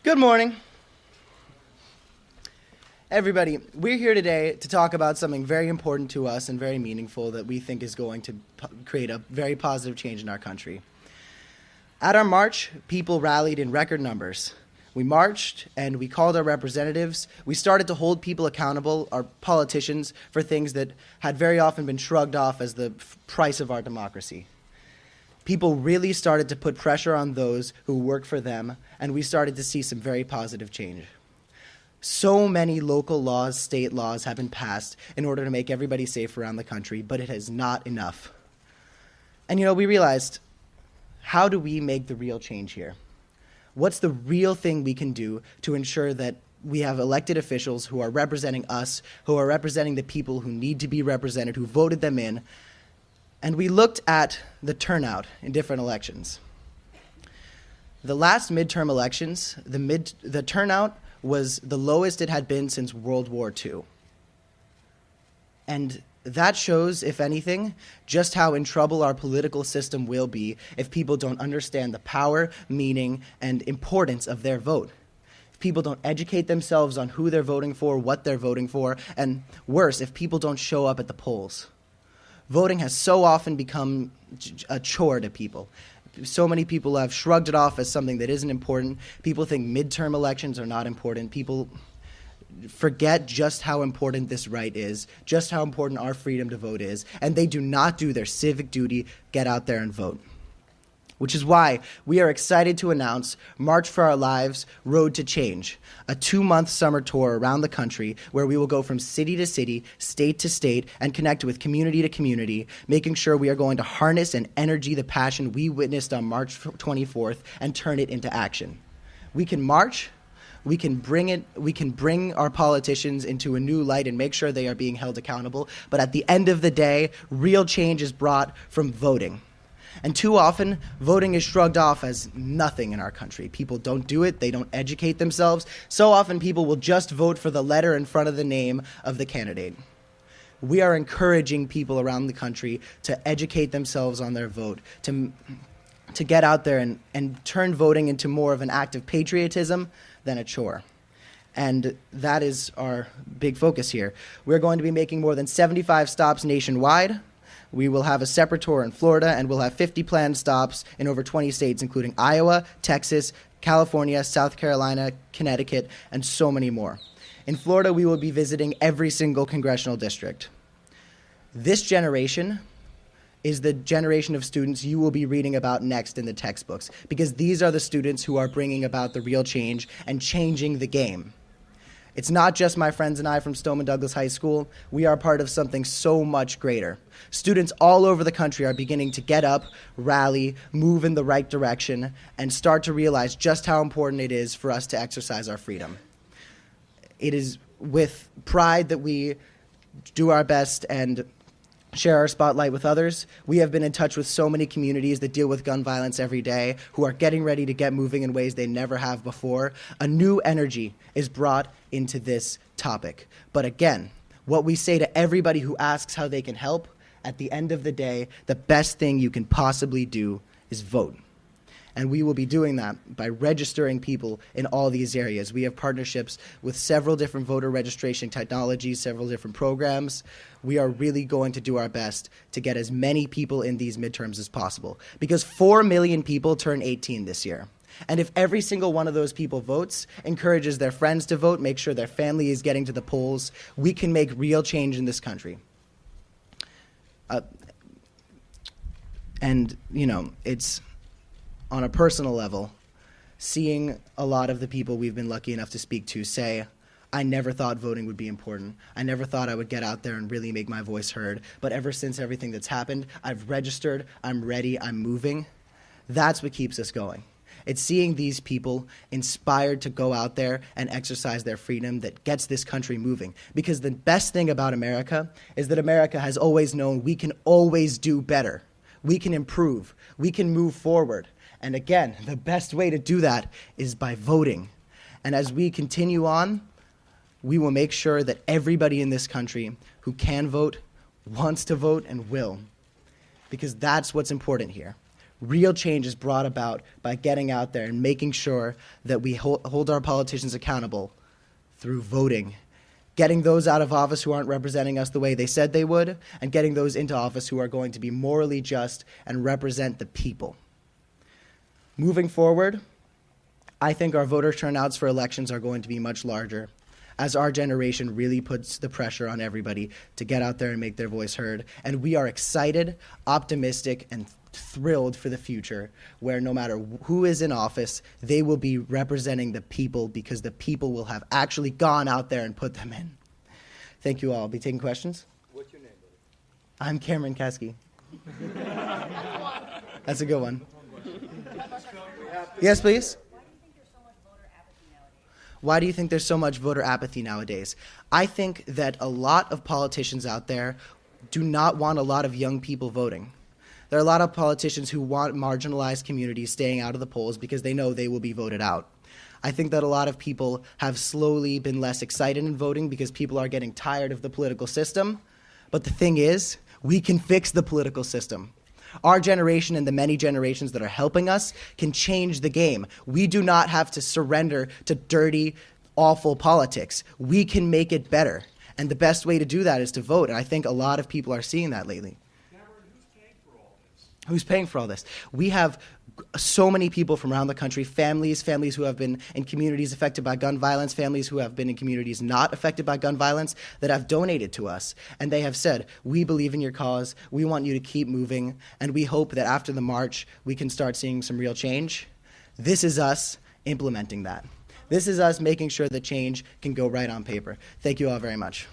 Good morning. Everybody, we're here today to talk about something very important to us and very meaningful that we think is going to create a very positive change in our country. At our march, people rallied in record numbers. We marched and we called our representatives. We started to hold people accountable, our politicians, for things that had very often been shrugged off as the price of our democracy. People really started to put pressure on those who work for them, and we started to see some very positive change. So many local laws, state laws have been passed in order to make everybody safe around the country, but it is not enough. And we realized, how do we make the real change here? What's the real thing we can do to ensure that we have elected officials who are representing us, who are representing the people who need to be represented, who voted them in? And we looked at the turnout in different elections. The last midterm elections, the turnout was the lowest it had been since World War II. And that shows, if anything, just how in trouble our political system will be if people don't understand the power, meaning, and importance of their vote. If people don't educate themselves on who they're voting for, what they're voting for, and worse, if people don't show up at the polls. Voting has so often become a chore to people. So many people have shrugged it off as something that isn't important. People think midterm elections are not important. People forget just how important this right is, just how important our freedom to vote is, and they do not do their civic duty, get out there and vote. Which is why we are excited to announce March for Our Lives, Road to Change, a 2-month summer tour around the country where we will go from city to city, state to state, and connect with community to community, making sure we are going to harness and energy the passion we witnessed on March 24th and turn it into action. We can march, we can bring our politicians into a new light and make sure they are being held accountable, but at the end of the day, real change is brought from voting. And too often, voting is shrugged off as nothing in our country. People don't do it. They don't educate themselves. So often, people will just vote for the letter in front of the name of the candidate. We are encouraging people around the country to educate themselves on their vote, to get out there and turn voting into more of an act of patriotism than a chore. And that is our big focus here. We're going to be making more than 75 stops nationwide. We will have a separate tour in Florida, and we'll have 50 planned stops in over 20 states, including Iowa, Texas, California, South Carolina, Connecticut, and so many more. In Florida, we will be visiting every single congressional district. This generation is the generation of students you will be reading about next in the textbooks, because these are the students who are bringing about the real change and changing the game. It's not just my friends and I from Stoneman Douglas High School. We are part of something so much greater. Students all over the country are beginning to get up, rally, move in the right direction, and start to realize just how important it is for us to exercise our freedom. It is with pride that we do our best and share our spotlight with others. We have been in touch with so many communities that deal with gun violence every day, who are getting ready to get moving in ways they never have before. A new energy is brought into this topic. But again, what we say to everybody who asks how they can help, at the end of the day, the best thing you can possibly do is vote. And we will be doing that by registering people in all these areas. We have partnerships with several different voter registration technologies, several different programs. We are really going to do our best to get as many people in these midterms as possible, because 4 million people turn 18 this year. And if every single one of those people votes, encourages their friends to vote, make sure their family is getting to the polls, we can make real change in this country. It's on a personal level, seeing a lot of the people we've been lucky enough to speak to say, I never thought voting would be important. I never thought I would get out there and really make my voice heard. But ever since everything that's happened, I've registered, I'm ready, I'm moving. That's what keeps us going. It's seeing these people inspired to go out there and exercise their freedom that gets this country moving. Because the best thing about America is that America has always known we can always do better. We can improve. We can move forward. And again, the best way to do that is by voting. And as we continue on, we will make sure that everybody in this country who can vote, wants to vote, and will. Because that's what's important here. Real change is brought about by getting out there and making sure that we hold our politicians accountable through voting, getting those out of office who aren't representing us the way they said they would, and getting those into office who are going to be morally just and represent the people. Moving forward, I think our voter turnouts for elections are going to be much larger, as our generation really puts the pressure on everybody to get out there and make their voice heard. And we are excited, optimistic, and thrilled for the future, where no matter who is in office, they will be representing the people, because the people will have actually gone out there and put them in. Thank you all. I'll be taking questions. What's your name, buddy? I'm Cameron Kasky. That's a good one. Yes, please. Why do you think there's so much voter apathy nowadays? I think that a lot of politicians out there do not want a lot of young people voting. There are a lot of politicians who want marginalized communities staying out of the polls because they know they will be voted out. I think that a lot of people have slowly been less excited in voting because people are getting tired of the political system. But the thing is, we can fix the political system. Our generation and the many generations that are helping us can change the game. We do not have to surrender to dirty, awful politics. We can make it better. And the best way to do that is to vote. And I think a lot of people are seeing that lately. Cameron, who's paying for all this? Who's paying for all this? We have so many people from around the country, families who have been in communities affected by gun violence, families who have been in communities not affected by gun violence, that have donated to us. And they have said, we believe in your cause, we want you to keep moving, and we hope that after the march, we can start seeing some real change. This is us implementing that. This is us making sure that change can go right on paper. Thank you all very much.